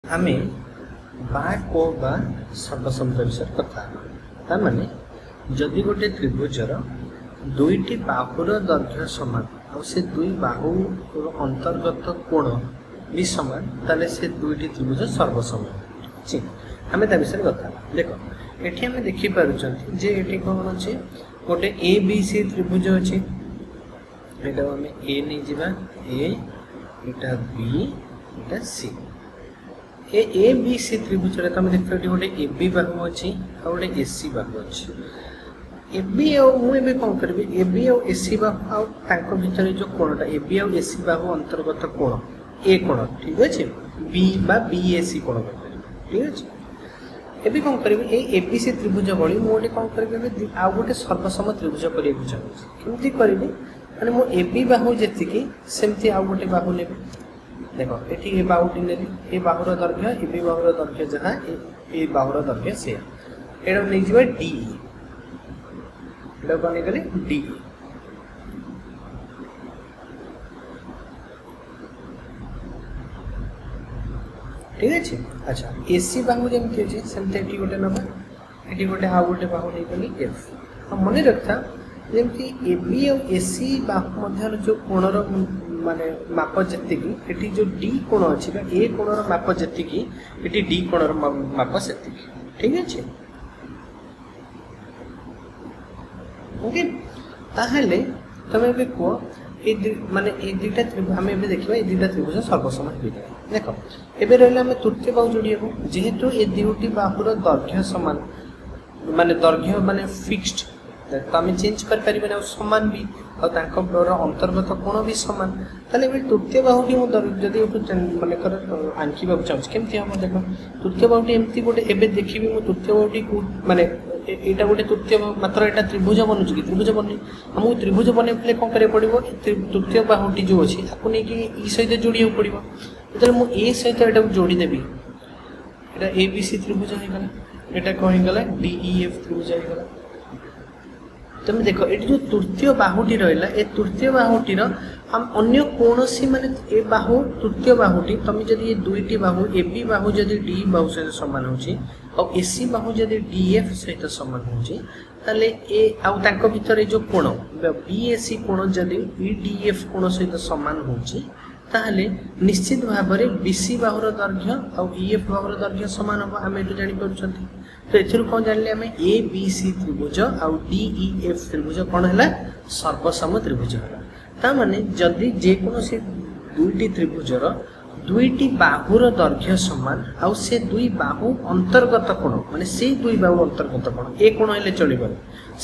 आमे बा को बा सर्वसम्मत विषय कथा तामाने जदि गोटे त्रिभुजर दुईटी बाहुर दैर्घ्य समान और से दुई बाहुर अंतर्गत कोण भी समान ताले से दुईटी त्रिभुज सर्वसमान ठीक आमे ता विषय कथा देखो एठी आमे देखि पारुचंती जे एठी कोन अछि गोटे ए बी सी त्रिभुज अछि एटा आमे ए नै जिबा ए एटा B Etah C A B C त्रिभुज रे तमे देखो एठी गोटे ए बी बाहु अछि और गोटे ए सी बाहु अछि ए बी और मु एबे कोन करबी ए बी और ए सी बाहु और तांको भितर जो कोणटा ए बी और ए सी बाहु अंतर्गत कोण ए कोण ठीक अछि बी बा बी ए सी कोण ठीक अछि एबे कोन करबी ए बी सी त्रिभुज बळी मु गोटे कोन करबी आ गोटे सर्वसम त्रिभुज करिया को चाहू केमति करबी माने मु ए बी बाहु जेति की सेमति आ गोटे बाहु लेबे देखो एठी ए बाहुटी नेली ए बाहुर दैर्घ्य ए बी बाहुर दैर्घ्य जहा ए बाहुर दैर्घ्य से एडा नै जिबे डी एडा बने गले डी ठीक अछि अच्छा एसी बाहु जेमति अछि सेमते एठी गोटे नबा एठी गोटे आ गोटे बाहु नै गली एफ हम मने रखता जेमति ए बी और एसी बाहु मध्य जो कोणर माने माप जति की एठी जो डी कोण अछि बा ए कोणर माप जति की एठी डी कोणर माप सेति की ठीक अछि ओके ताहले तमे बे को ए माने ए दुटा त्रिभुज हम एबे देखिबा ए दुटा त्रिभुज सर्वसमान होइता देखो एबे रहले हम तृतीय बाहु जोड़ियबो जेहेतु ए दुटी बाहुर दैर्घ्य समान माने दैर्घ्य माने फिक्स्ड तो आम चेंज कर पारे समान भी और अंतर्गत कोण भी समान ताले तृतीय बाहुटी जदि मन कर आंकिबा चाहूँ केमती हम देख तृतीय बाहुटी एमती गोटे एबे देखिबी मु तृतीय बाहुटी को माने एटा गोटे तृतीय मात्र एटा त्रिभुज बनुची कि त्रिभुज बनी हमको त्रिभुज बने पले कोन करे पड़िबो तृतीय बाहुटी जो अछि ताको नै कि ई सहित जोड़ियो पड़िबो तले मु ए सहित एटा जोड़ी देबी एटा ए बी सी त्रिभुज हे गला एटा कोन हे गला डी ई एफ त्रिभुज हे गला तुम देखो ये जो तृतीय बाहुटी रहा ए तृतीय बाहुटी हम अन्य कौन सी माने ए बाहु तृतीय बाहुटी तुम जब ये दुईटी बाहु ए बी बाहु जब डी बाहु सहित सामान होची और ए सी बाहु जब डी एफ सहित सामान होची ताले ए आउ तांको भितर जो कोण बी ए सी कोण जब ई डी एफ कोण सहित सामान होची ताहले निश्चित भाव में बी सी बाहुर दैर्घ्य और ई एफ बाहुर दैर्घ्य सामान हम आम ये जानी पारुछंती तो एथुर कौन जानले आमे ए बी सी त्रिभुज और डी ई एफ त्रिभुज कौन है सर्वसम त्रिभुज है ता माने जदि जे कोनोसी दुईटी त्रिभुजर दुईटी बाहुर दैर्घ्य समान और से दुई बाहु अंतर्गत कोण माने से दुई बाहु अंतर्गत कोण ए कोण हेले चलिबो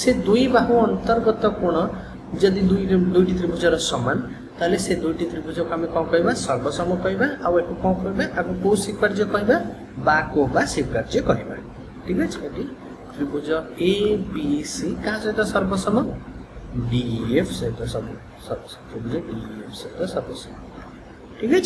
से दुई बाहु अंतर्गत कोण जदि दुईटी त्रिभुजर समान ताले से दुईटी त्रिभुज को आमे कोन कहबा सर्वसम कहबा और एको कोन कहबा आगु को स्वीकार्य कहबा बा को बा स्वीकार्य कहबा ठीक है त्रिभुज ए बी सी का सहित सर्वसम डी एफ सहित सर्वसम त्रिभुज डी एफ सहित सर्वसम ठीक है।